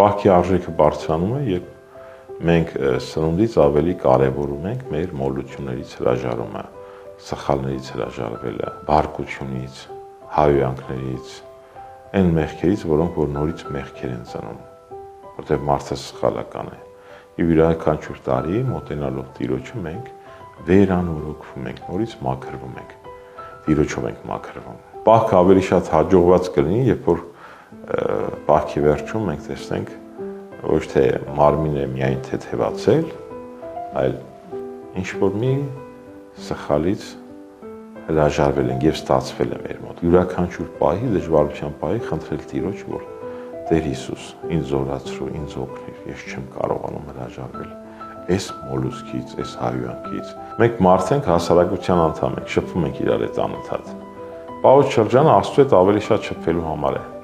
Պահքի արժեքը բարձրանում է, երբ մենք սնունդից ավելի կարևորում ենք մեր մոլություններից հրաժարումը, սխալներից հրաժարվելը, բարկությունից, հայհոյանքներից, այն մեղքերից, որոնք որ նորից մեղքեր են ծնում, որտեղ մարդը սխալական է։ Եվ յուրաքանչյուր տարի մոտենալով Տիրոջը մենք վերանորոգվում ենք, նորից մաքրվում ենք, Տիրոջով ենք մաքրվում։ Պահքը ավելի շատ հաջողված կլինի, երբ որ պահքի վերջում մենք տեսնենք ոչ թե մարմինը միայն թեթևացել, այլ ինչ-որ մի սխալից հրաժարվել ենք և ստացվել է մեր մոտ։ Յուրաքանչյուր պահի, դժվարության պահի խնդրել Տիրոջ, որ Տեր Հիսուս, ինձ զորացրու, ինձ օգնիր, ես չեմ կարողանում հրաժարվել այս մոլուցքից, այս հայհոյանքից։ Մենք մարդ ենք, հասարակության անդամ ենք, շփվում ենք իրար հետ անընդհատ։ Պահոց շրջանը Աստծու հետ ավելի շատ շփվելու համար է։